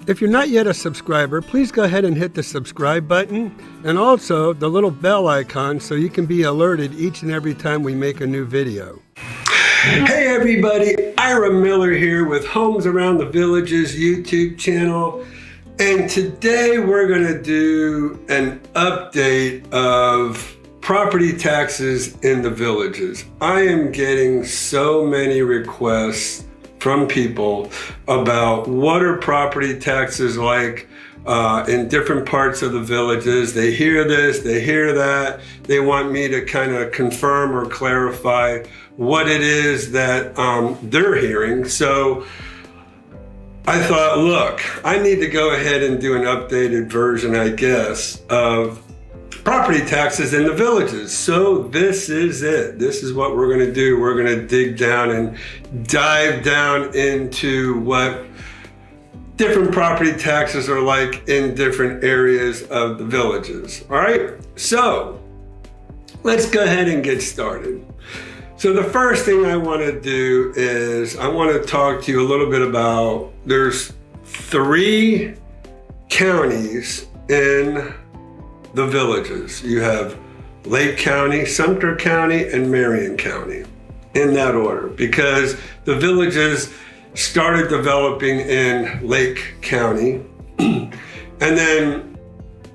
If you're not yet a subscriber, please go ahead and hit the subscribe button and also the little bell icon so you can be alerted each and every time we make a new video. Hey everybody, Ira Miller here with Homes Around the Villages YouTube channel. And today we're going to do an update of property taxes in the villages. I am getting so many requests from people about what are property taxes like in different parts of the villages. They hear this, they hear that. They want me to kind of confirm or clarify what it is that they're hearing. So I thought, look, I need to go ahead and do an updated version, I guess, of property taxes in the villages. So this is it. This is what we're going to do. We're going to dig down and dive down into what different property taxes are like in different areas of the villages. All right, so let's go ahead and get started. So the first thing I want to do is I want to talk to you a little bit about, there's 3 counties in the villages. You have Lake County, Sumter County, and Marion County, in that order, because the villages started developing in Lake County, and then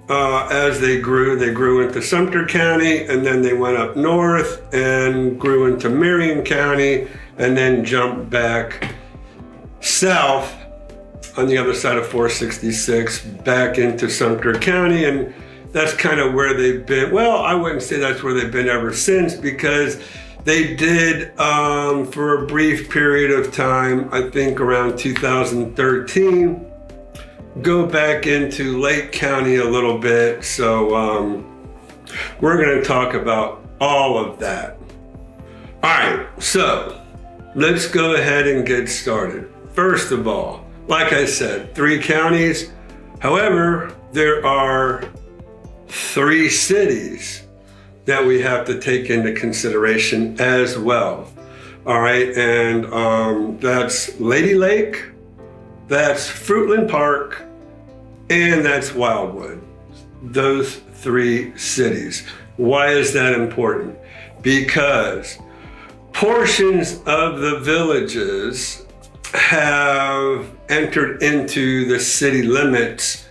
as they grew into Sumter County, and then they went up north and grew into Marion County, and then jumped back south on the other side of 466 back into Sumter County, and that's kind of where they've been. Well, I wouldn't say that's where they've been ever since, because they did, for a brief period of time, I think around 2013, go back into Lake County a little bit. So we're going to talk about all of that. All right, so let's go ahead and get started. First of all, like I said, 3 counties. However, there are 3 cities that we have to take into consideration as well. All right, and that's Lady Lake, that's Fruitland Park, and that's Wildwood. Those 3 cities. Why is that important? Because portions of the villages have entered into the city limits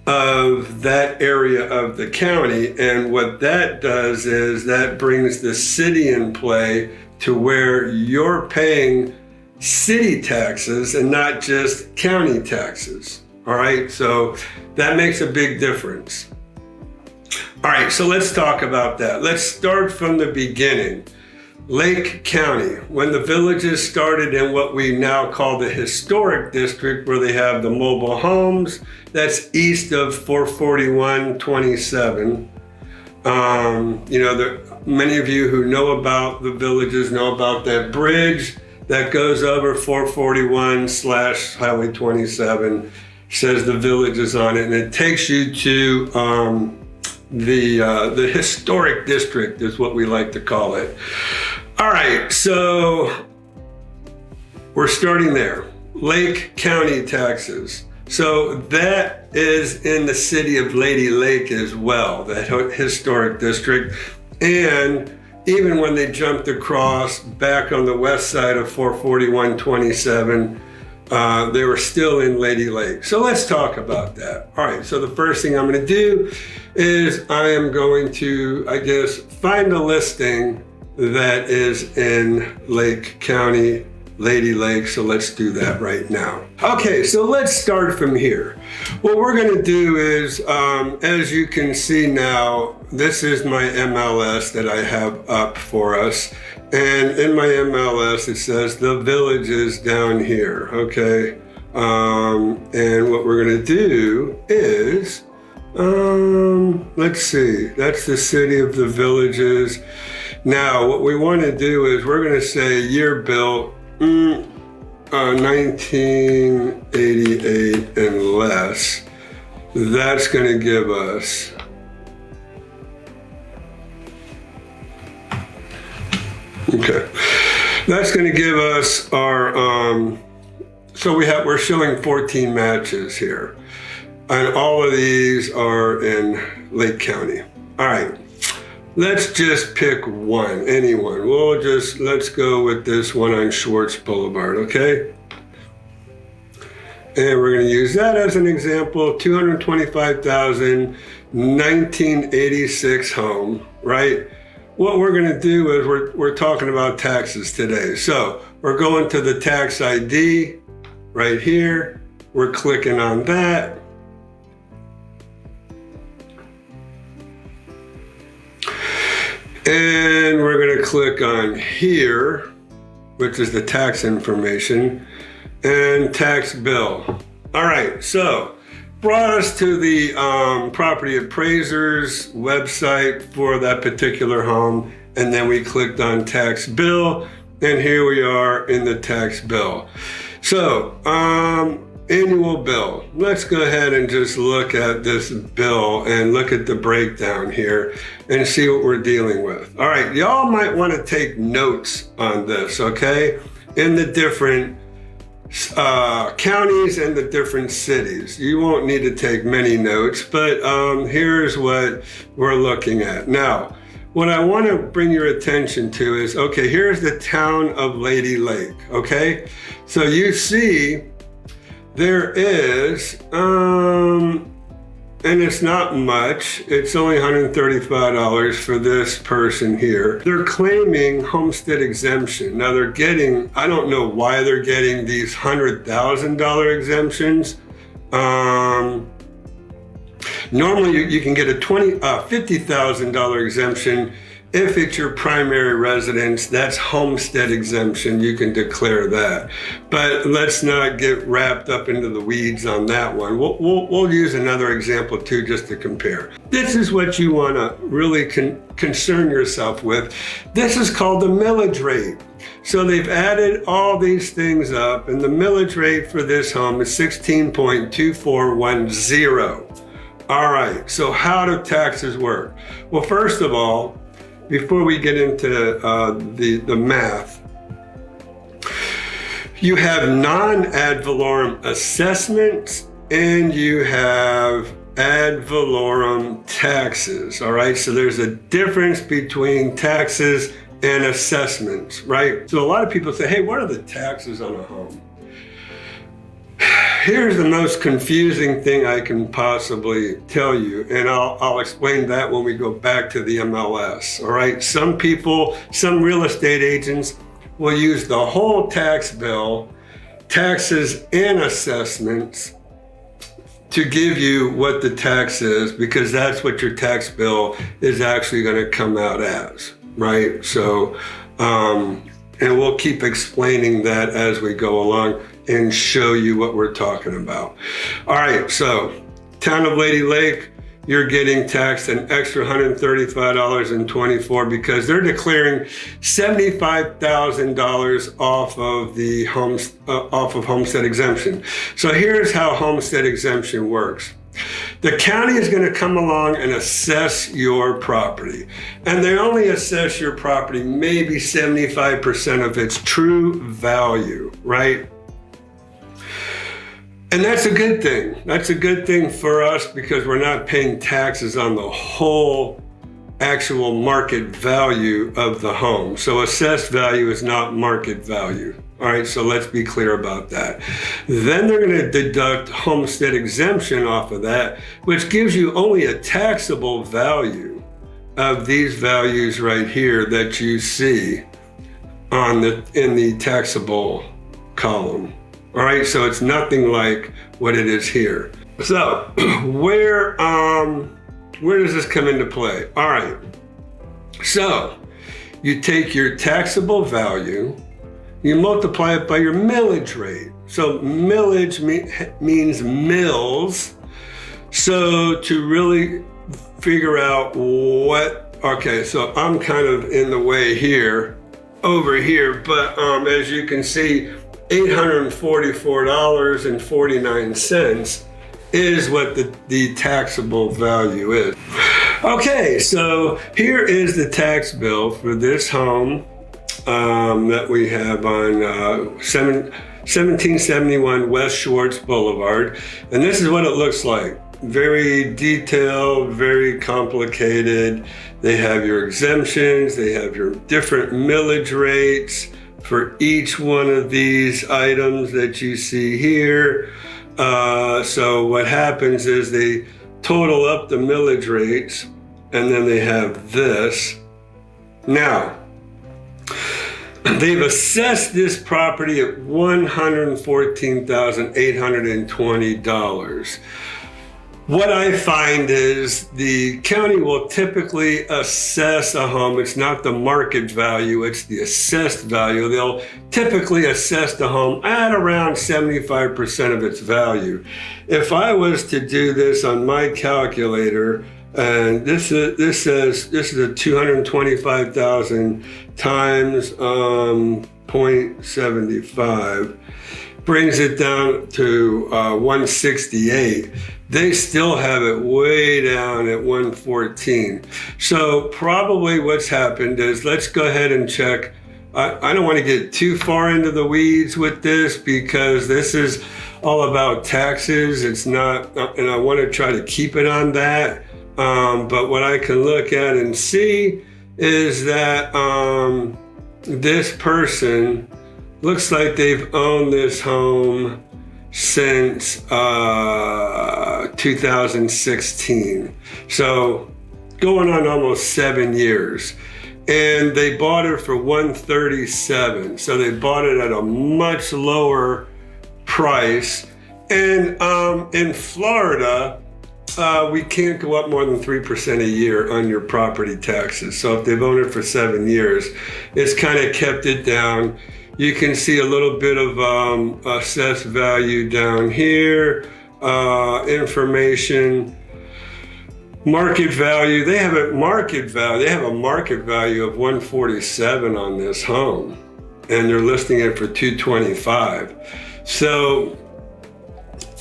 of that area of the county, and what that does is that brings the city in play to where you're paying city taxes and not just county taxes. All right, so that makes a big difference. All right, so let's talk about that. Let's start from the beginning. Lake County, when the villages started in what we now call the historic district, where they have the mobile homes, that's east of 441-27. You know, many of you who know about the villages know about that bridge that goes over 441/Highway 27, says the villages on it, and it takes you to the historic district is what we like to call it. All right, so we're starting there. Lake County taxes. So that is in the city of Lady Lake as well, that historic district. And even when they jumped across back on the west side of 441-27, they were still in Lady Lake. So let's talk about that. All right, so the first thing I'm gonna do is I am going to, I guess, find a listing that is in Lake County, Lady Lake. So let's do that right now. Okay, so let's start from here. What we're gonna do is, as you can see now, this is my MLS that I have up for us. And in my MLS, it says the village is down here, okay? And what we're gonna do is, let's see, that's the city of the villages. Now, what we wanna do is we're gonna say year built, 1988 and less. That's gonna give us Okay, that's going to give us our So we're showing 14 matches here. And all of these are in Lake County. All right, let's just pick one, anyone. Let's go with this one on Schwartz Boulevard, okay? And we're gonna use that as an example, 225,000, 1986 home, right? What we're gonna do is we're talking about taxes today. So we're going to the tax ID right here. We're clicking on that. And we're gonna click on here, which is the tax information, and tax bill. All right, so brought us to the property appraiser's website for that particular home, and then we clicked on tax bill, and here we are in the tax bill. So, annual bill. Let's go ahead and just look at this bill and look at the breakdown here and see what we're dealing with. All right, y'all might want to take notes on this, okay? In the different counties and the different cities. You won't need to take many notes, but here's what we're looking at. Now, what I want to bring your attention to is, okay, here's the town of Lady Lake, okay? So you see, there is, and it's not much, it's only $135 for this person here. They're claiming homestead exemption. Now they're getting, I don't know why they're getting these $100,000 exemptions. Normally you can get a $50,000 exemption if it's your primary residence. That's homestead exemption, you can declare that. But let's not get wrapped up into the weeds on that one. We'll use another example too, just to compare. This is what you wanna really concern yourself with. This is called the millage rate. So they've added all these things up, and the millage rate for this home is 16.2410. All right, so how do taxes work? Well, first of all, before we get into the math, you have non-ad valorem assessments and you have ad valorem taxes, all right? So there's a difference between taxes and assessments, right? So a lot of people say, hey, what are the taxes on a home? Here's the most confusing thing I can possibly tell you, and I'll explain that when we go back to the MLS, all right? Some people, some real estate agents will use the whole tax bill, taxes and assessments, to give you what the tax is, because that's what your tax bill is actually gonna come out as, right? So, and we'll keep explaining that as we go along and show you what we're talking about. All right, so town of Lady Lake, you're getting taxed an extra $135.24 because they're declaring $75,000 off of the homestead exemption. So here's how homestead exemption works. The county is going to come along and assess your property, and they only assess your property maybe 75% of its true value, right? And that's a good thing. That's a good thing for us because we're not paying taxes on the whole actual market value of the home. So assessed value is not market value. All right, so let's be clear about that. Then they're gonna deduct homestead exemption off of that, which gives you only a taxable value of these values right here that you see in the taxable column. All right, so it's nothing like what it is here. So where does this come into play? All right, so you take your taxable value, you multiply it by your millage rate. So millage means mills. So to really figure out okay, so I'm kind of in the way here, over here, but as you can see, $844.49 is what the taxable value is. Okay, so here is the tax bill for this home that we have on 1771 West Schwartz Boulevard. And this is what it looks like. Very detailed, very complicated. They have your exemptions, they have your different millage rates for each one of these items that you see here. So what happens is they total up the millage rates, and then they have this. Now, they've assessed this property at $114,820. What I find is the county will typically assess a home. It's not the market value, it's the assessed value. They'll typically assess the home at around 75% of its value. If I was to do this on my calculator, and this says this is a 225,000 times 0.75, brings it down to 168. They still have it way down at 114. So probably what's happened is, let's go ahead and check. I don't want to get too far into the weeds with this because this is all about taxes. It's not, and I want to try to keep it on that. But what I can look at and see is that this person looks like they've owned this home since 2016. So going on almost 7 years. And they bought it for $137. So they bought it at a much lower price. And in Florida, we can't go up more than 3% a year on your property taxes. So if they've owned it for 7 years, it's kind of kept it down. You can see a little bit of assessed value down here, information, market value. They have a market value. They have a market value of 147 on this home, and they're listing it for 225. So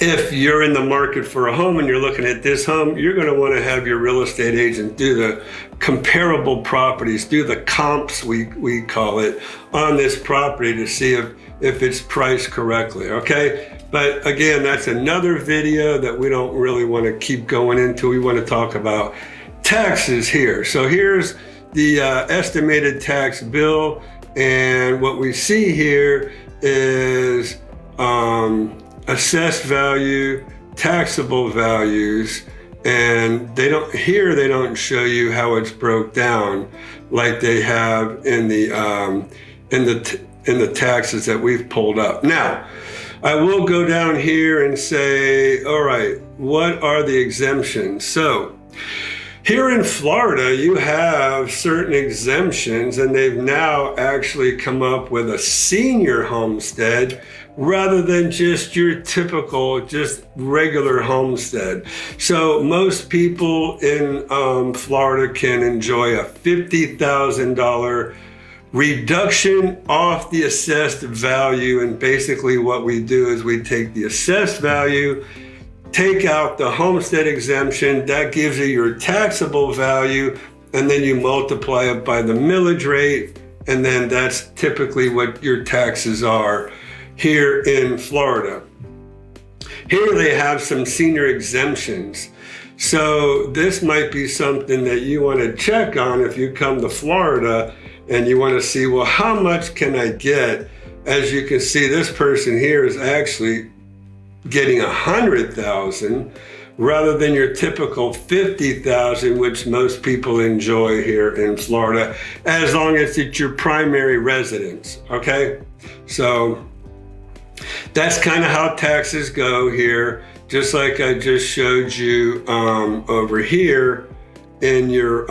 if you're in the market for a home and you're looking at this home, you're going to want to have your real estate agent do the comparable properties, do the comps, we call it, on this property to see if it's priced correctly, okay? But again, that's another video that we don't really want to keep going into. We want to talk about taxes here. So here's the estimated tax bill, and what we see here is assessed value, taxable values, and they don't show you how it's broke down like they have in the taxes that we've pulled up. Now, I will go down here and say, all right, what are the exemptions? So here in Florida, you have certain exemptions, and they've now actually come up with a senior homestead rather than just your typical, just regular homestead. So most people in Florida can enjoy a $50,000 reduction off the assessed value. And basically what we do is we take the assessed value, take out the homestead exemption, that gives you your taxable value, and then you multiply it by the millage rate, and then that's typically what your taxes are here in Florida. Here they have some senior exemptions. So this might be something that you want to check on if you come to Florida and you want to see, well, how much can I get? As you can see, this person here is actually getting 100,000 rather than your typical 50,000, which most people enjoy here in Florida, as long as it's your primary residence, okay? So that's kind of how taxes go here, just like I just showed you over here in your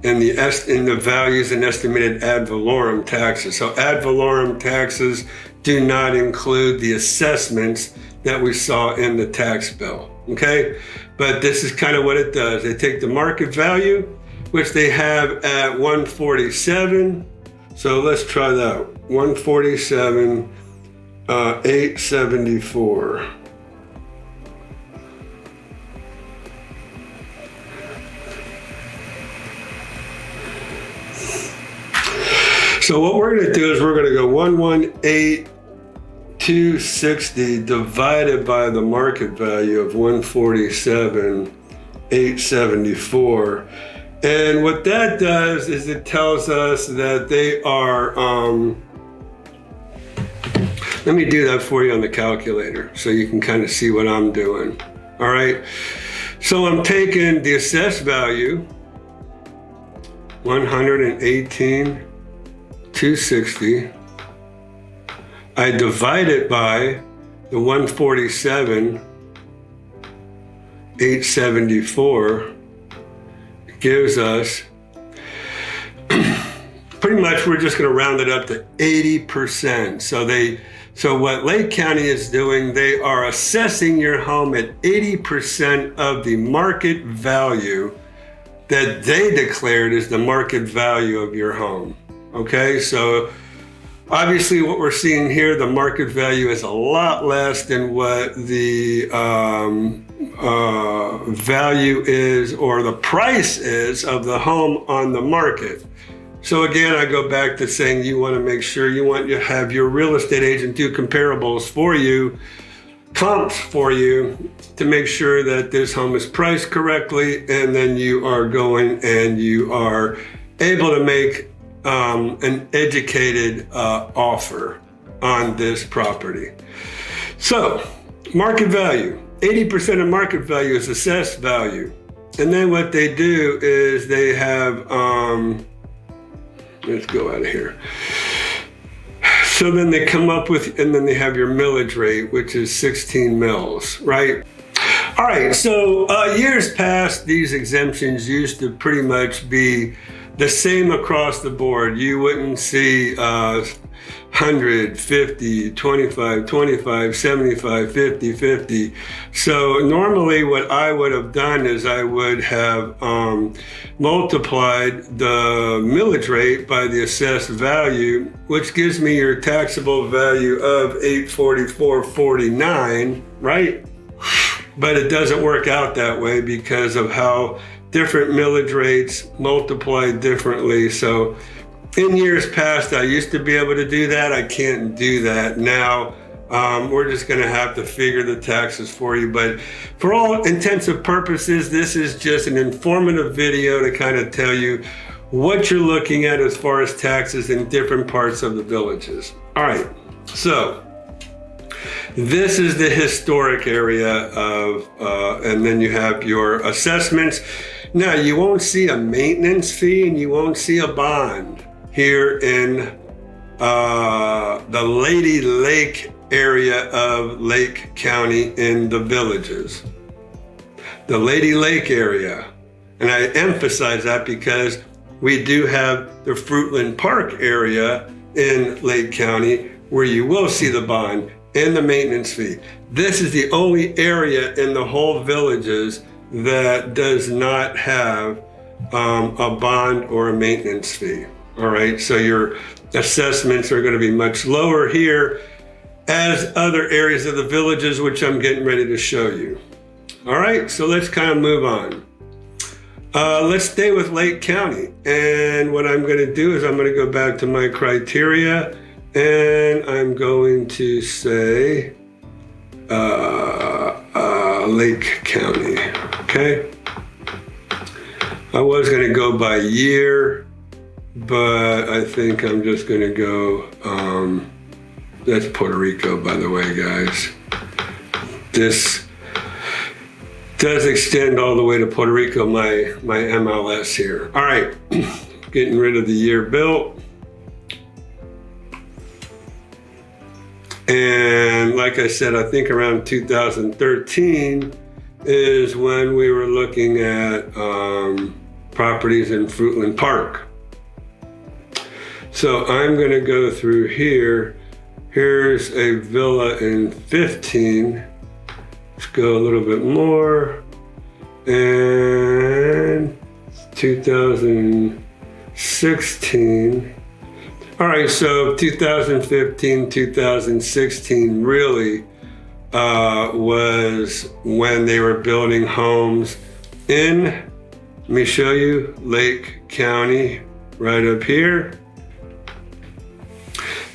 in the values and estimated ad valorem taxes. So ad valorem taxes do not include the assessments that we saw in the tax bill, okay? But this is kind of what it does. They take the market value, which they have at 147. So let's try that. 147, 874. So what we're going to do is we're going to go 118 260 divided by the market value of 147,874. And what that does is it tells us that they are, let me do that for you on the calculator so you can kind of see what I'm doing. All right. So I'm taking the assessed value, 118,260. I divide it by the 147,874. Gives us, pretty much we're just going to round it up to 80%. So what Lake County is doing, they are assessing your home at 80% of the market value that they declared is the market value of your home. Okay, so obviously what we're seeing here, the market value is a lot less than what the value is, or the price is, of the home on the market. So again, I go back to saying you want to make sure you have your real estate agent do comparables for you, comps for you, to make sure that this home is priced correctly, and then you are going and you are able to make an educated offer on this property. So market value, 80% of market value is assessed value. And then what they do is they have, let's go out of here. So then they come up with, and then they have your millage rate, which is 16 mils, right? All right, so years past, these exemptions used to pretty much be the same across the board. You wouldn't see 100, 50, 25, 25, 75, 50, 50. So normally what I would have done is I would have multiplied the millage rate by the assessed value, which gives me your taxable value of $844.49, right? But it doesn't work out that way because of how different millage rates multiply differently. So in years past, I used to be able to do that. I can't do that now. We're just gonna have to figure the taxes for you. But for all intents and purposes, this is just an informative video to kind of tell you what you're looking at as far as taxes in different parts of the villages. All right, so this is the historic area of, and then you have your assessments. Now, you won't see a maintenance fee and you won't see a bond here in the Lady Lake area of Lake County in the villages. The Lady Lake area. And I emphasize that because we do have the Fruitland Park area in Lake County where you will see the bond and the maintenance fee. This is the only area in the whole villages that does not have a bond or a maintenance fee. All right, so your assessments are going to be much lower here as other areas of the villages, which I'm getting ready to show you. All right, so let's kind of move on. Let's stay with Lake County. And what I'm going to do is I'm going to go back to my criteria and I'm going to say Lake County, okay? I was gonna go by year, but I think I'm just gonna go, that's Puerto Rico, by the way, guys. This does extend all the way to Puerto Rico, my MLS here. All right, getting rid of the year built. And like I said, I think around 2013 is when we were looking at properties in Fruitland Park. So I'm gonna go through here. Here's a villa in 15. Let's go a little bit more. And 2016. All right, so 2015, 2016 really was when they were building homes in, let me show you, Lake County, right up here.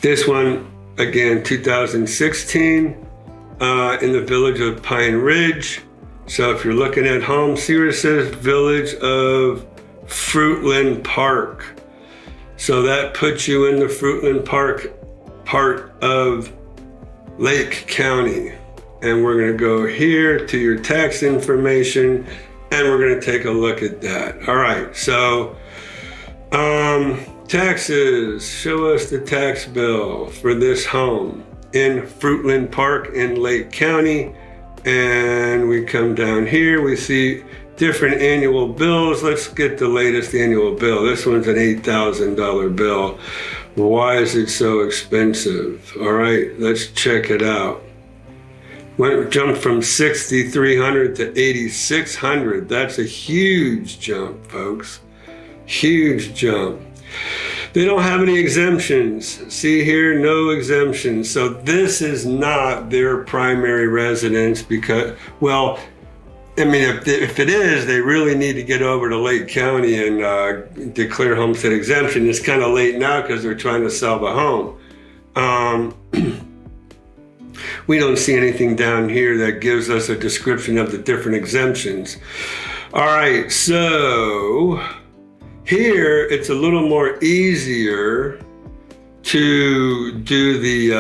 This one again, 2016, in the village of Pine Ridge. So if you're looking at homes, here it says Village of Fruitland Park. So that puts you in the Fruitland Park part of Lake County. And we're gonna go here to your tax information and we're gonna take a look at that. All right, so taxes, show us the tax bill for this home in Fruitland Park in Lake County. And we come down here, we see different annual bills. Let's get the latest annual bill. This one's an $8,000 bill. Why is it so expensive? All right, let's check it out. Jumped from $6,300 to $8,600. That's a huge jump, folks. Huge jump. They don't have any exemptions. See here, no exemptions. So this is not their primary residence because, well, I mean, if it is, they really need to get over to Lake County and declare homestead exemption. It's kind of late now because they're trying to sell the home. We don't see anything down here that gives us a description of the different exemptions. All right, so here it's a little more easier to do the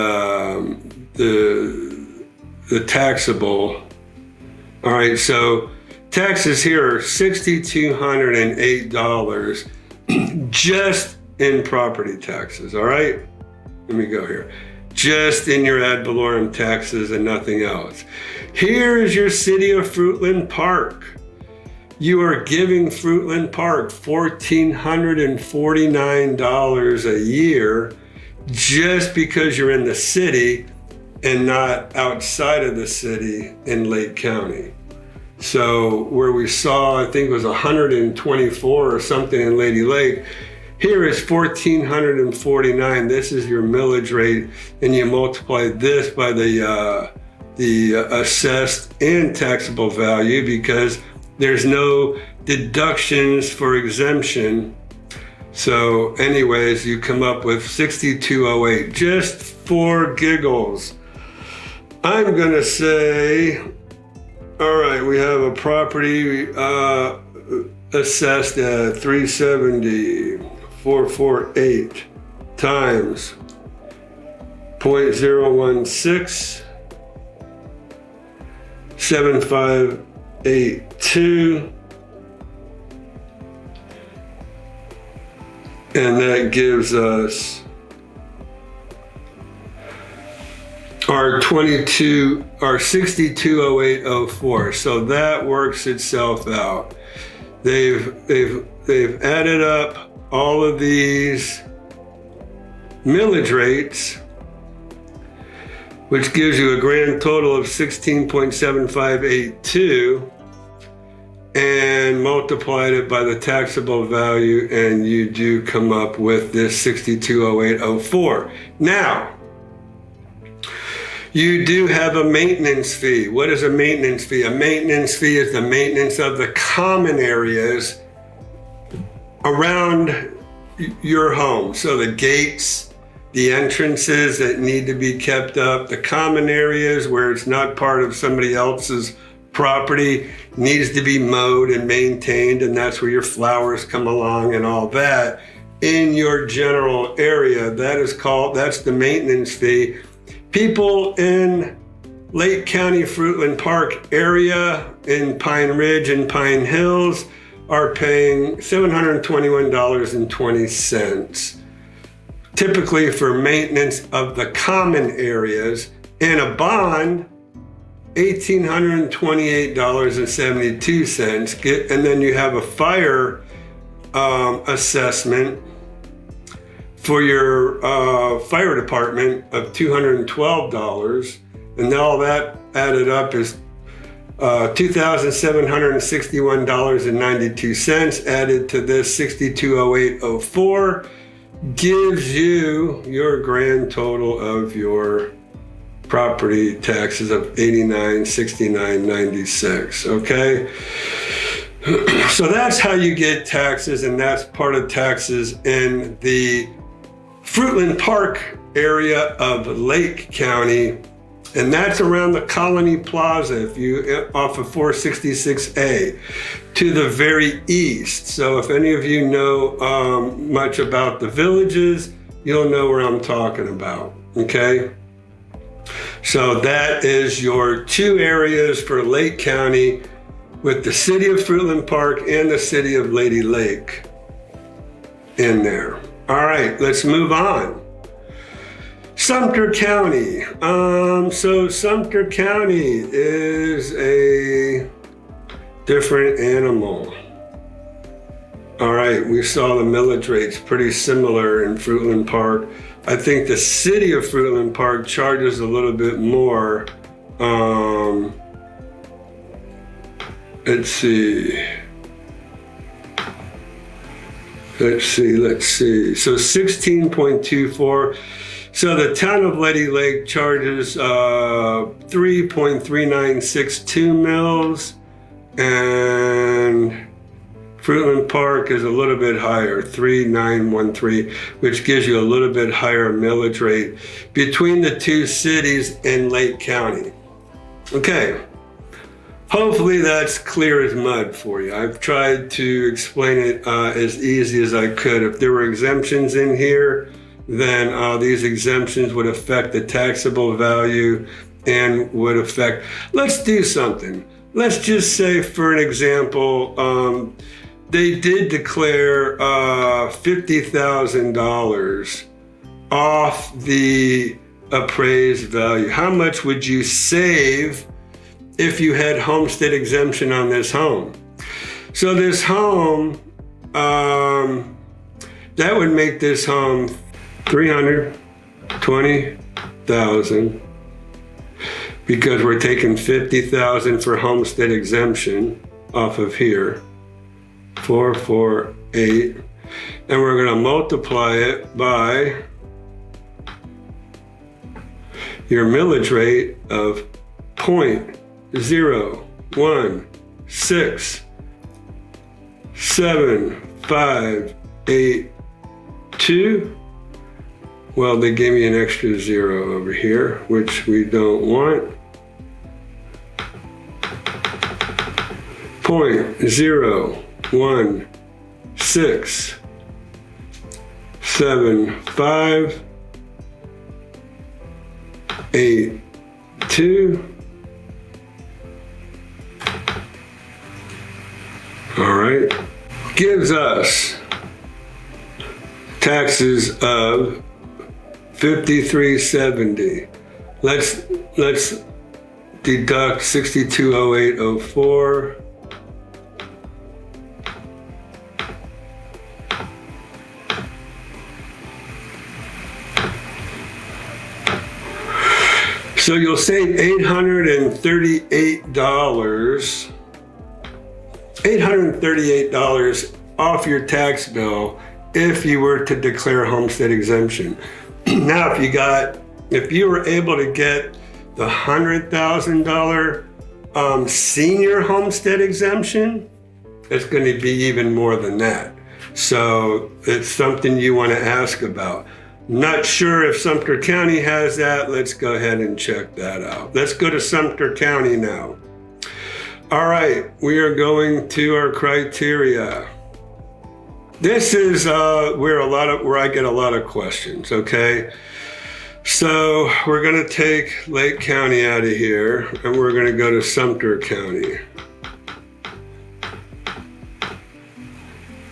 taxable. All right, so taxes here are $6,208 just in property taxes, all right? Let me go here. Just in your ad valorem taxes and nothing else. Here is your city of Fruitland Park. You are giving Fruitland Park $1,449 a year just because you're in the city and not outside of the city in Lake County. So where we saw, I think it was 124 or something in Lady Lake, here is $1,449. This is your millage rate, and you multiply this by the assessed and taxable value because there's no deductions for exemption. So anyways, you come up with 6,208 just for giggles. I'm gonna say, all right, we have a property assessed at 370,448 times 0.016 7582, and that gives us our 620804. So that works itself out. They've added up all of these millage rates, which gives you a grand total of 16.7582, and multiplied it by the taxable value, and you do come up with this 620804. Now, you do have a maintenance fee. What is a maintenance fee? A maintenance fee is the maintenance of the common areas around your home. So the gates, the entrances that need to be kept up, the common areas where it's not part of somebody else's property needs to be mowed and maintained, and that's where your flowers come along and all that. In your general area, that's the maintenance fee. People in Lake County, Fruitland Park area, in Pine Ridge and Pine Hills are paying $721.20. Typically for maintenance of the common areas, and a bond, $1,828.72. And then you have a fire assessment for your fire department of $212, and all that added up is $2,761.92 added to this 620804 gives you your grand total of your property taxes of $8969.96. Okay, so that's how you get taxes, and that's part of taxes in the Fruitland Park area of Lake County, and that's around the Colony Plaza, if you off of 466A, to the very east. So if any of you know much about the villages, you'll know where I'm talking about, okay? So that is your two areas for Lake County, with the city of Fruitland Park and the city of Lady Lake in there. All right, let's move on. Sumter County. So Sumter County is a different animal. All right, we saw the millage rates pretty similar in Fruitland Park. I think the city of Fruitland Park charges a little bit more. Let's see. So 16.24. So the town of Lady Lake charges 3.3962 mils, and Fruitland Park is a little bit higher, 3.913, which gives you a little bit higher millage rate between the two cities in Lake County. Okay. Hopefully that's clear as mud for you. I've tried to explain it as easy as I could. If there were exemptions in here, then these exemptions would affect the taxable value and would affect, let's do something. Let's just say, for an example, they did declare $50,000 off the appraised value. How much would you save if you had homestead exemption on this home? So this home, that would make this home $320,000, because we're taking $50,000 for homestead exemption off of here, 448, and we're going to multiply it by your millage rate of 0.0167582. Well, they gave me an extra zero over here, which we don't want. 0.0167582. All right, gives us taxes of $53.70. Let's deduct $6208.04. So you'll save $838 off your tax bill if you were to declare homestead exemption. Now, if you were able to get the $100,000 senior homestead exemption, it's going to be even more than that. So it's something you want to ask about. Not sure if Sumter County has that. Let's go ahead and check that out. Let's go to Sumter County now. All right, we are going to our criteria. This is where I get a lot of questions, okay? So we're gonna take Lake County out of here, and we're gonna go to Sumter County.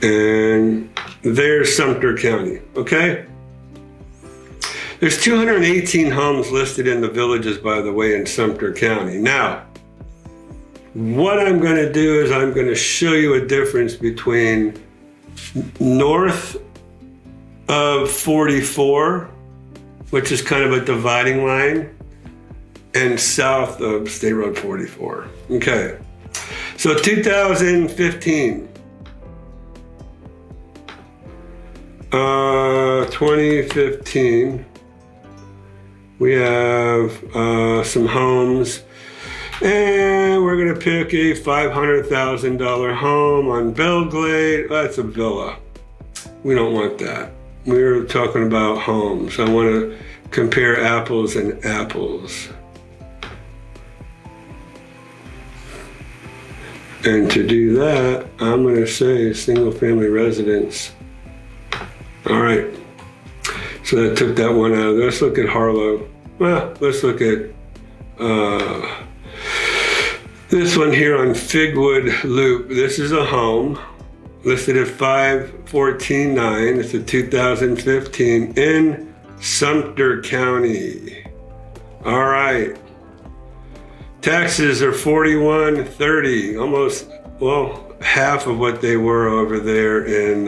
And there's Sumter County, okay? There's 218 homes listed in the villages, by the way, in Sumter County. Now, what I'm gonna do is I'm gonna show you a difference between north of 44, which is kind of a dividing line, and south of State Road 44. Okay, so 2015. 2015, we have some homes, and we're gonna pick a $500,000 home on Belglade. That's a villa. We don't want that. We're talking about homes. I wanna compare apples and apples. And to do that, I'm going to say single family residence. All right. So that took that one out. Let's look at Harlow. Well, let's look at this one here on Figwood Loop. This is a home listed at 514.9. It's a 2015 in Sumter County. All right. Taxes are $41.30, almost, well, half of what they were over there in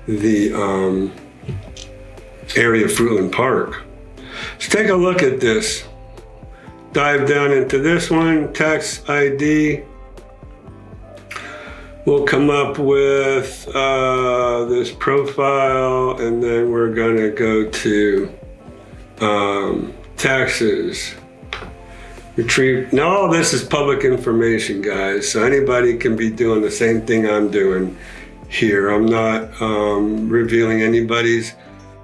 the area of Fruitland Park. Let's take a look at this. Dive down into this one, tax ID. We'll come up with this profile, and then we're gonna go to taxes. Retrieve. Now all this is public information, guys, so anybody can be doing the same thing I'm doing here. I'm not revealing anybody's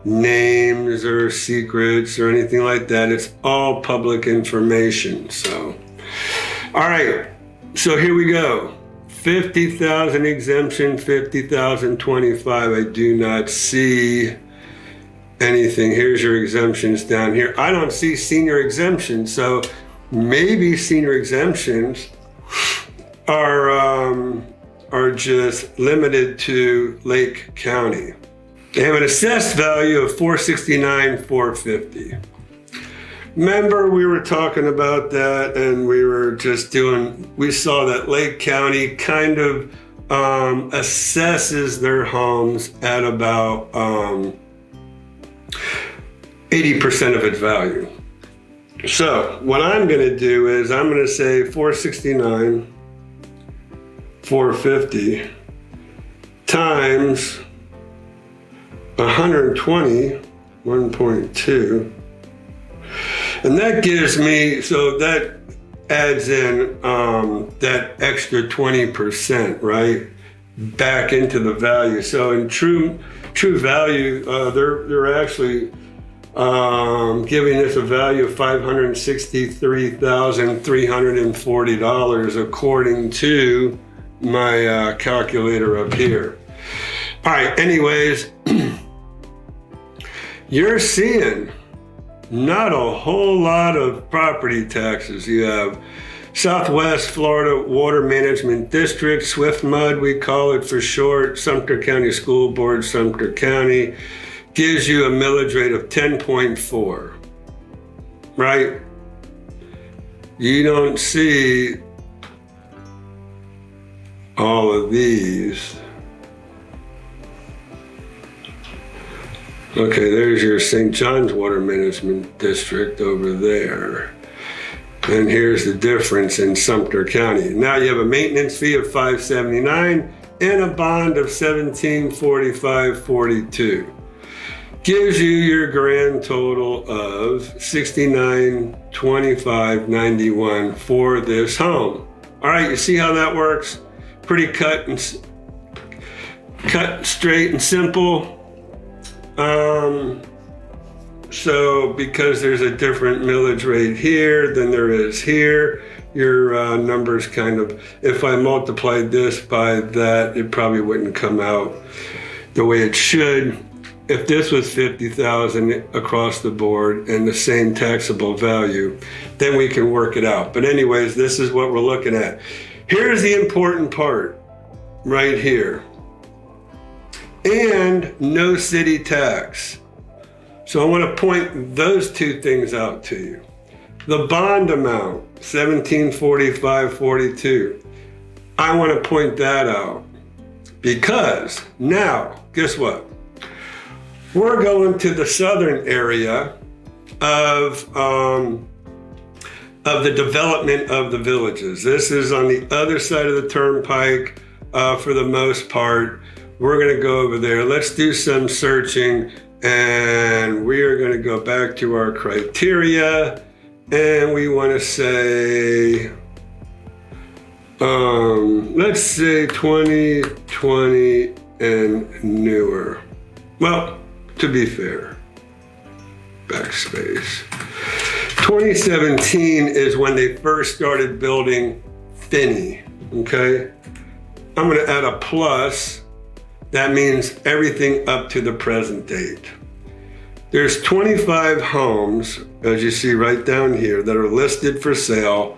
names or secrets or anything like that. It's all public information. So, all right, so here we go. 50,000 exemption, 50,025. I do not see anything. Here's your exemptions down here. I don't see senior exemptions, so maybe senior exemptions are just limited to Lake County. They have an assessed value of $469,450. Remember, we were talking about that, and we saw that Lake County kind of assesses their homes at about 80% of its value. So what I'm going to do is I'm going to say $469,450 times 120, 1.2, and that gives me, so that adds in that extra 20%, right, back into the value. So in true value, they're actually giving us a value of $563,340 according to my calculator up here. All right, anyways, you're seeing not a whole lot of property taxes. You have Southwest Florida Water Management District, SWIFMUD, we call it for short, Sumter County School Board, Sumter County, gives you a millage rate of 10.4, right? You don't see all of these. Okay, there's your St. John's Water Management District over there. And here's the difference in Sumter County. Now you have a maintenance fee of $579 and a bond of $1745.42. Gives you your grand total of $6925.91 for this home. All right, you see how that works? Pretty cut, straight and simple. So because there's a different millage rate here than there is here, your numbers kind of, if I multiplied this by that, it probably wouldn't come out the way it should. If this was 50,000 across the board and the same taxable value, then we can work it out. But anyways, this is what we're looking at. Here's the important part right here. And no city tax. So I want to point those two things out to you. The bond amount, $1745.42. I want to point that out because now, guess what? We're going to the southern area of the development of the villages. This is on the other side of the turnpike for the most part. We're going to go over there. Let's do some searching, and we are going to go back to our criteria, and we want to say, let's say 2020 and newer. Well, to be fair, backspace. 2017 is when they first started building Finney, okay? I'm gonna add a plus. That means everything up to the present date. There's 25 homes, as you see right down here, that are listed for sale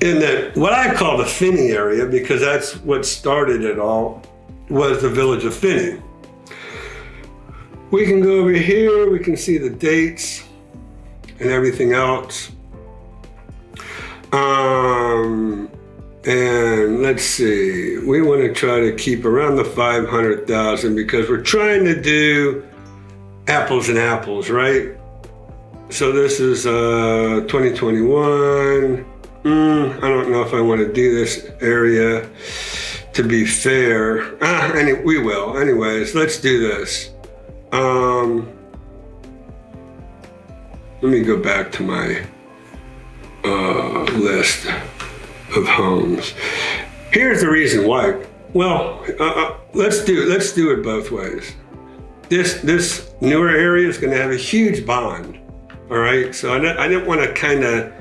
in that, what I call the Finney area, because that's what started it all, was the village of Finney. We can go over here, we can see the dates and everything else. And let's see, we want to try to keep around the 500,000 because we're trying to do apples and apples, right? So this is 2021. I don't know if I want to do this area to be fair. We will. Anyways, let's do this. Let me go back to my list of homes. Here's the reason why. Well, let's do it both ways. This newer area is going to have a huge bond. All right, so I didn't want to kind of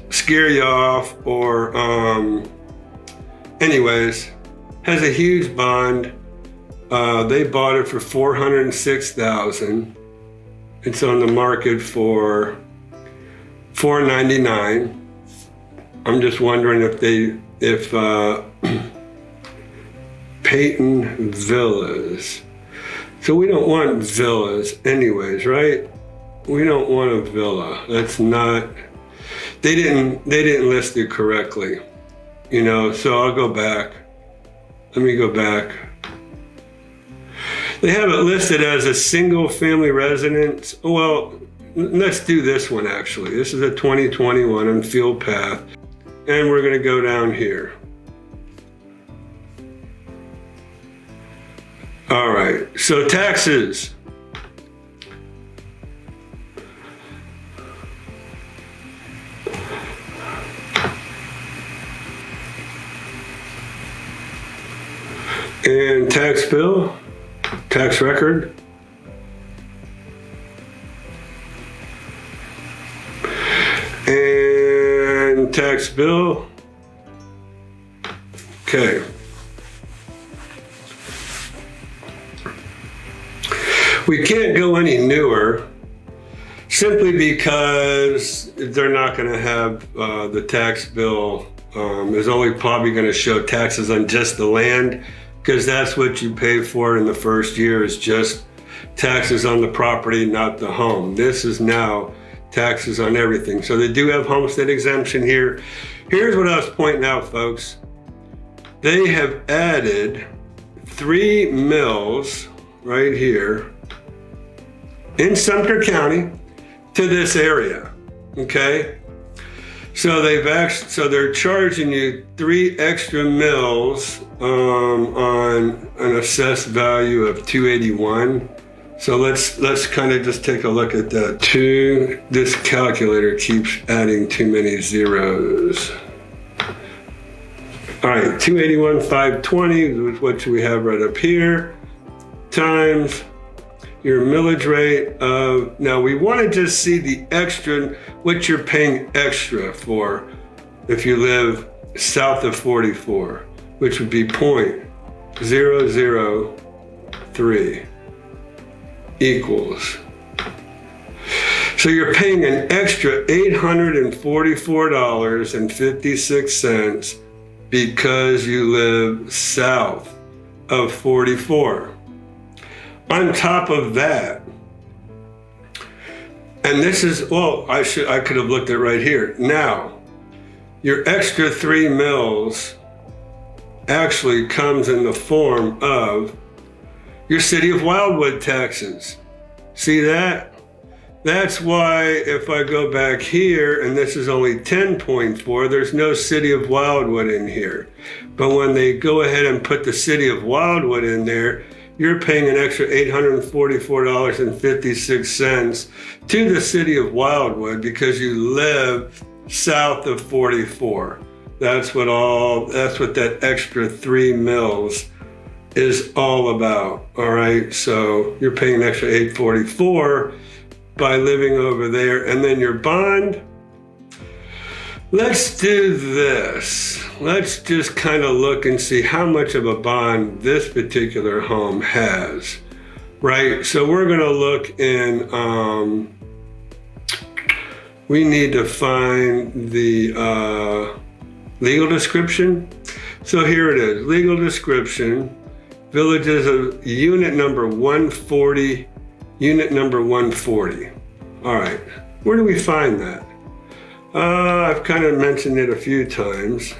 scare you off, or anyways, has a huge bond. They bought it for $406,000. It's on the market for $499. I'm just wondering if Peyton Villas. So we don't want villas anyways, right? We don't want a villa. That's not, they didn't list it correctly, you know, so I'll go back. Let me go back. They have it listed as a single family residence. Well, let's do this one actually. This is a 2021 on Field Path. And we're gonna go down here. All right, so taxes. And tax bill, tax record. And tax bill. Okay. We can't go any newer simply because they're not going to have the tax bill is only probably going to show taxes on just the land, because that's what you pay for in the first year, is just taxes on the property, not the home. This is now taxes on everything. So they do have homestead exemption here. Here's what I was pointing out, folks. They have added 3 mills right here in Sumter County to this area, okay? So they're charging you 3 extra mills on an assessed value of $281. So let's kind of just take a look at that. This calculator keeps adding too many zeros. All right, 281,520 is what we have right up here, times your millage rate of, now we want to just see the extra, what you're paying extra for if you live south of 44, which would be 0.003 equals. So you're paying an extra $844.56 because you live south of 44. On top of that, and this is, well, I could have looked at right here. Now, your extra 3 mills actually comes in the form of your City of Wildwood taxes. See that? That's why if I go back here, and this is only 10.4, there's no City of Wildwood in here. But when they go ahead and put the City of Wildwood in there, you're paying an extra $844.56 to the City of Wildwood because you live south of 44. That's what that extra 3 mills is all about. All right, so you're paying an extra $844 by living over there. And then your bond, let's do this. Let's just kind of look and see how much of a bond this particular home has, right? So we're gonna look in, we need to find the legal description. So here it is, legal description, villages of unit number 140, unit number 140. All right, where do we find that? I've kind of mentioned it a few times.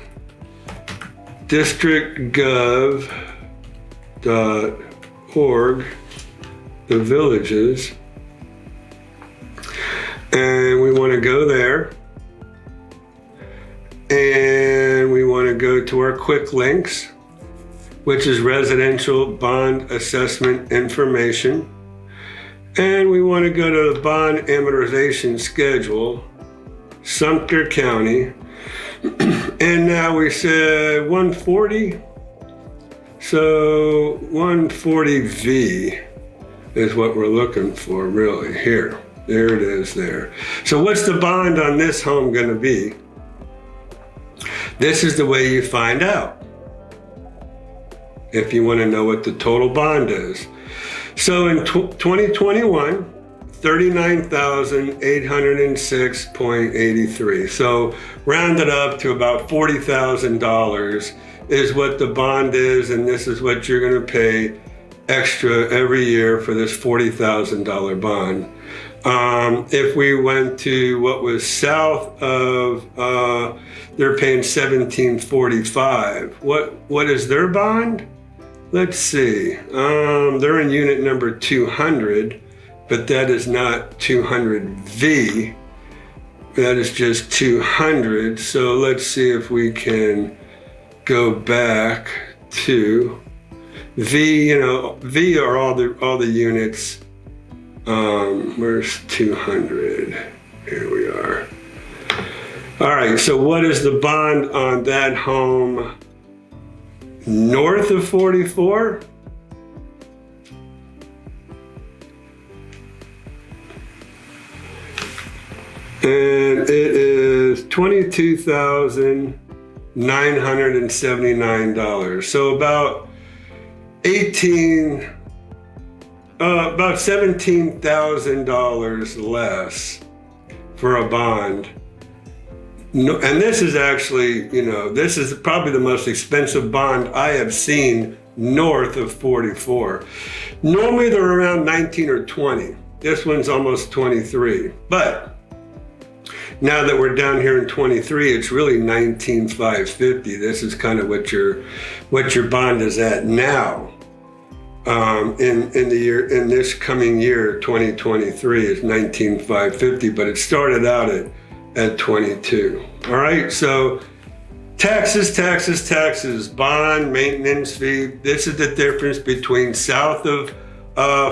districtgov.org, the villages. And we want to go there. And we want to go to our quick links, which is residential bond assessment information. And we want to go to the bond amortization schedule, Sumter County. And now we said 140. So 140V is what we're looking for, really. Here, there it is there. So what's the bond on this home going to be? This is the way you find out if you want to know what the total bond is. So in 2021, $39,806.83. So rounded up to about $40,000 is what the bond is, and this is what you're going to pay extra every year for this $40,000 bond. If we went to what was south of, they're paying $1,745. What is their bond? Let's see. They're in unit number 200, but that is not 200V. That is just 200. So let's see if we can go back to V. You know, V are all the units. Where's 200? Here we are. All right, so what is the bond on that home north of 44? And it is $22,979. So about $17,000 less for a bond. No, and this is actually, you know, this is probably the most expensive bond I have seen north of 44. Normally they're around 19 or 20. This one's almost 23. But now that we're down here in 23, it's really 19,550. This is kind of what your bond is at now. In this coming year, 2023 is 19,550, but it started out at 22. All right, so taxes, bond, maintenance fee. This is the difference between south of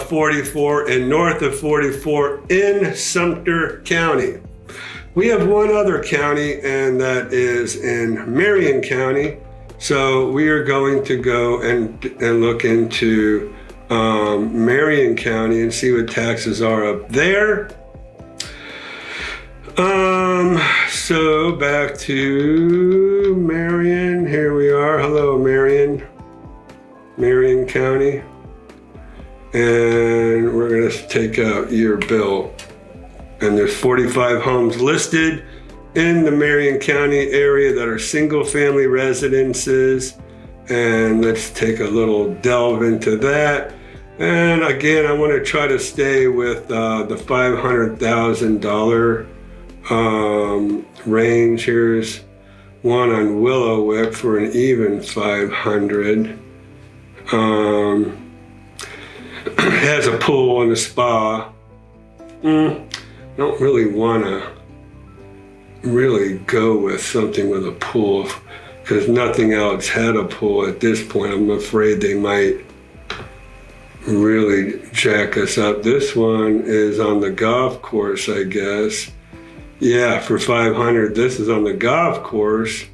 44 and north of 44 in Sumter County. We have one other county, and that is in Marion County. So we are going to go and look into Marion County and see what taxes are up there. So back to Marion. Here we are. Hello, Marion County. And we're going to take out your bill. And there's 45 homes listed in the Marion County area that are single-family residences. And let's take a little delve into that. And again, I want to try to stay with the $500,000 range. Here's one on Willowwick for an even 500. Has a pool and a spa. Don't really want to really go with something with a pool because nothing else had a pool at this point. I'm afraid they might really jack us up. This one is on the golf course, I guess. Yeah, for 500. This is on the golf course.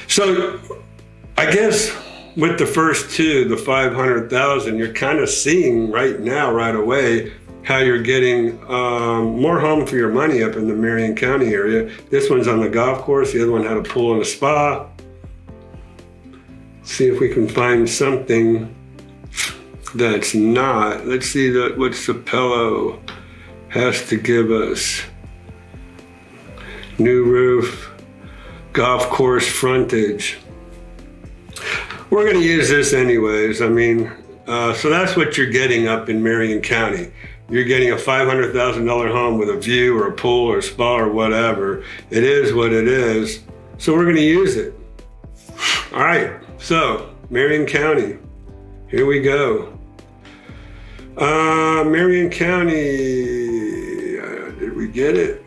So I guess with the first two, the 500,000, you're kind of seeing right now, right away, how you're getting more home for your money up in the Marion County area. This one's on the golf course. The other one had a pool and a spa. See if we can find something that's not. Let's see what Sapello has to give us. New roof, golf course frontage. We're going to use this anyways. I mean, so that's what you're getting up in Marion County. You're getting a $500,000 home with a view or a pool or a spa or whatever. It is what it is. So we're going to use it. All right. So Marion County, here we go. Marion County, did we get it?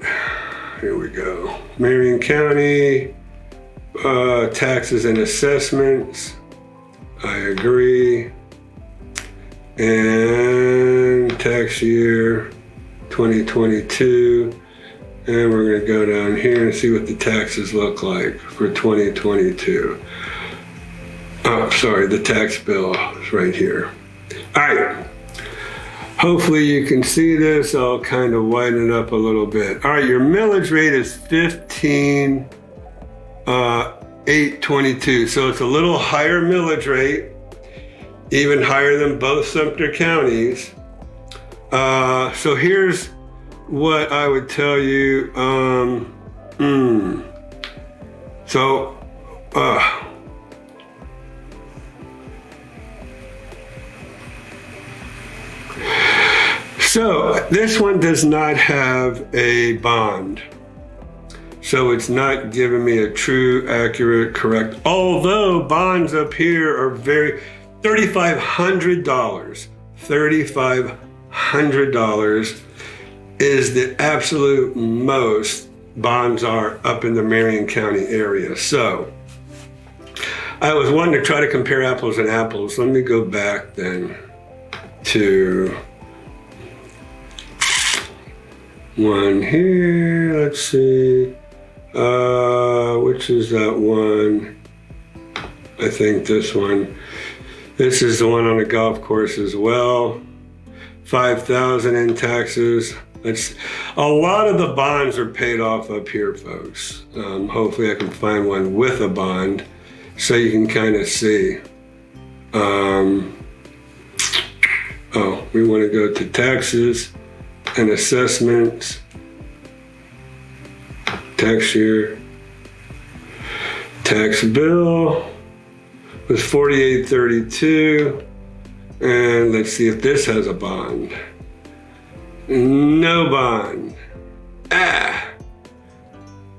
Here we go. Marion County, taxes and assessments. I agree. And tax year 2022. And we're going to go down here and see what the taxes look like for 2022. Oh, sorry, the tax bill is right here. All right. Hopefully you can see this. I'll kind of widen it up a little bit. All right, your millage rate is 15,822. So it's a little higher millage rate, even higher than both Sumter counties. So here's what I would tell you. So this one does not have a bond. So it's not giving me a true, accurate, correct. Although bonds up here are very, $3,500. $3,500 is the absolute most bonds are up in the Marion County area. So I was wanting to try to compare apples and apples. Let me go back then to one here. Let's see. Which is that one? I think this one. This is the one on the golf course as well. 5,000 in taxes. That's a lot of the bonds are paid off up here, folks. Hopefully I can find one with a bond so you can kind of see. We want to go to taxes and assessments. Tax year. Tax bill was 4832. And let's see if this has a bond. No bond.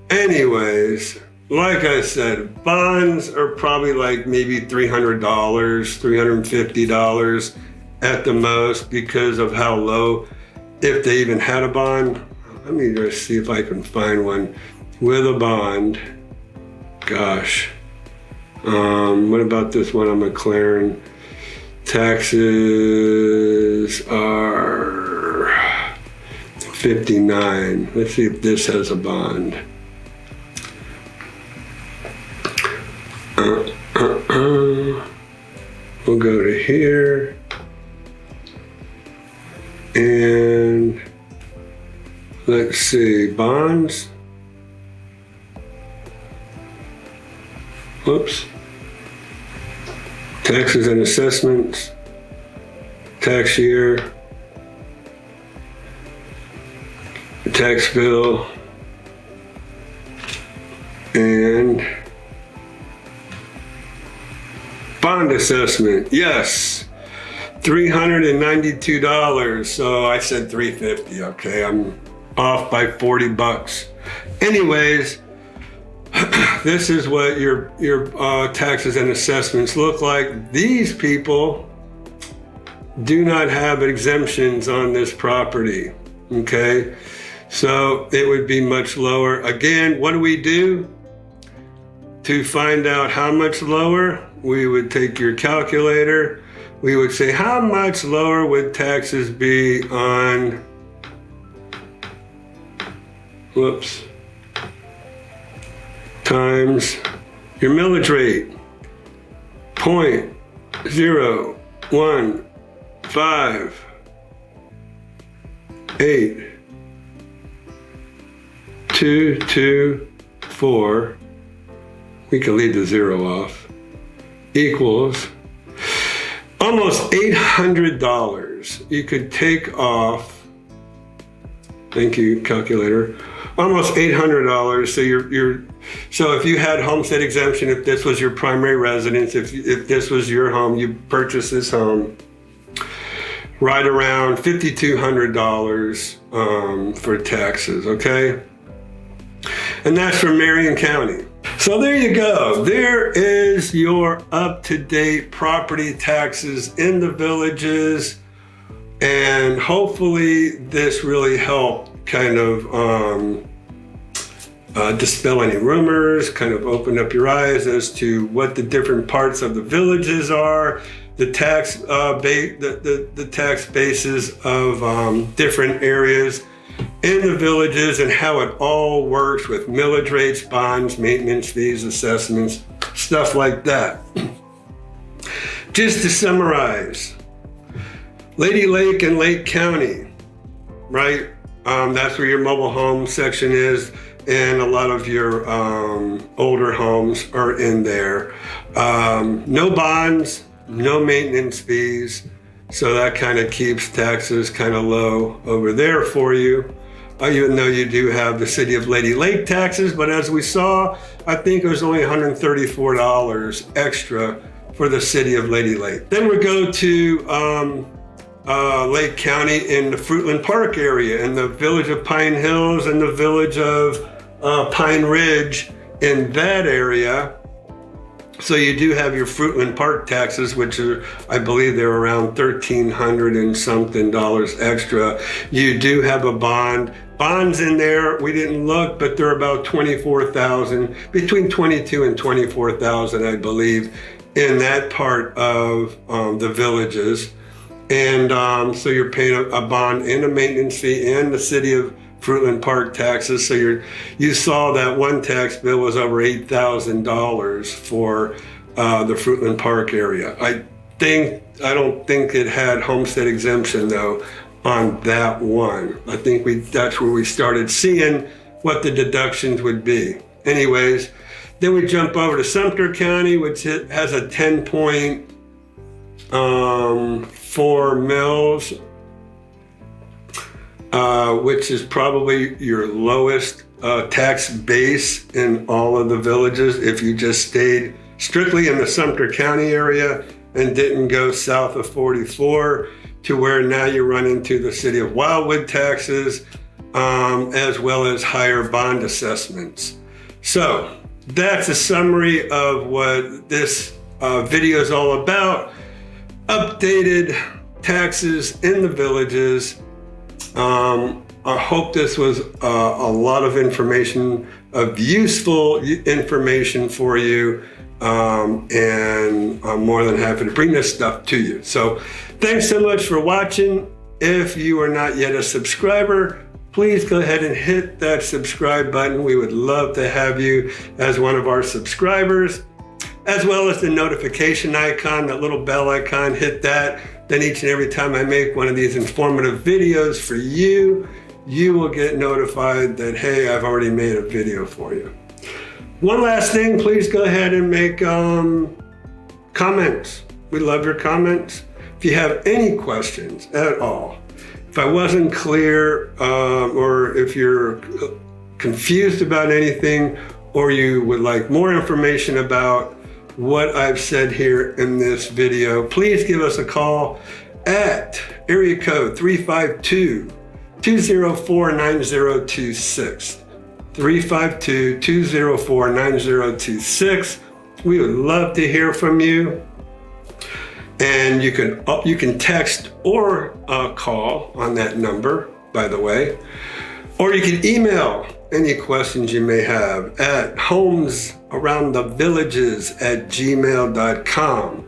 Anyways, like I said, bonds are probably like maybe $300, $350 at the most because of how low, if they even had a bond. Let me just see if I can find one with a bond. Gosh. What about this one on McLaren? Taxes are 59. Let's see if this has a bond. We'll go to here. And let's see, bonds. Whoops. Taxes and assessments. Tax year. Tax bill. And bond assessment. Yes. $392. So I said $350. Okay, I'm off by $40. Anyways, this is what your taxes and assessments look like. These people do not have exemptions on this property. Okay, so it would be much lower. Again, what do we do to find out how much lower? We would take your calculator. We would say, how much lower would taxes be on, times your millage rate. .0158224, we can leave the zero off, equals almost $800. You could take off, thank you, calculator, almost $800. So if you had homestead exemption, if this was your primary residence, if this was your home, you purchased this home, right around $5,200 for taxes, okay? And that's for Marion County. So there you go. There is your up-to-date property taxes in the villages. And hopefully this really helped kind of dispel any rumors, kind of open up your eyes as to what the different parts of the villages are, the tax the tax bases of different areas in the villages, and how it all works with millage rates, bonds, maintenance fees, assessments, stuff like that. Just to summarize, Lady Lake and Lake County, right? That's where your mobile home section is, and a lot of your older homes are in there. No bonds, no maintenance fees, so that kind of keeps taxes kind of low over there for you. Even though you do have the City of Lady Lake taxes, but as we saw, I think it was only $134 extra for the City of Lady Lake. Then we go to Lake County in the Fruitland Park area, and the village of Pine Hills and the village of Pine Ridge in that area. So you do have your Fruitland Park taxes, which are, I believe they're around $1,300 and something extra. You do have a bonds in there. We didn't look, but they're about $24,000, between $22,000 and $24,000, I believe, in that part of the villages. And so you're paying a bond and a maintenance fee and the City of Fruitland Park taxes. So you saw that one tax bill was over $8,000 for the Fruitland Park area. I don't think it had homestead exemption though on that one. I think that's where we started seeing what the deductions would be. Anyways, then we jump over to Sumter County, which has a 10.4 mils. Which is probably your lowest tax base in all of the villages if you just stayed strictly in the Sumter County area and didn't go south of 44, to where now you run into the City of Wildwood taxes, as well as higher bond assessments. So that's a summary of what this video is all about. Updated taxes in the villages. I hope this was a lot of information, of useful information for you, and I'm more than happy to bring this stuff to you. So thanks so much for watching. If you are not yet a subscriber, please go ahead and hit that subscribe button. We would love to have you as one of our subscribers, as well as the notification icon, that little bell icon, hit that. Then each and every time I make one of these informative videos for you, you will get notified that, hey, I've already made a video for you. One last thing, please go ahead and make comments. We love your comments. If you have any questions at all, if I wasn't clear, or if you're confused about anything, or you would like more information about what I've said here in this video, please give us a call at area code 352-204-9026. 352-204-9026. We would love to hear from you. And you can text or call on that number, by the way. Or you can email any questions you may have at homesaroundthevillages@gmail.com.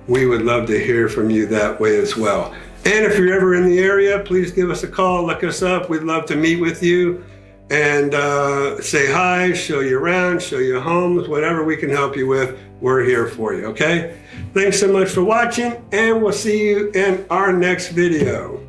We would love to hear from you that way as well. And if you're ever in the area, please give us a call, look us up. We'd love to meet with you and say hi, show you around, show you homes, whatever we can help you with, we're here for you, okay? Thanks so much for watching, and we'll see you in our next video.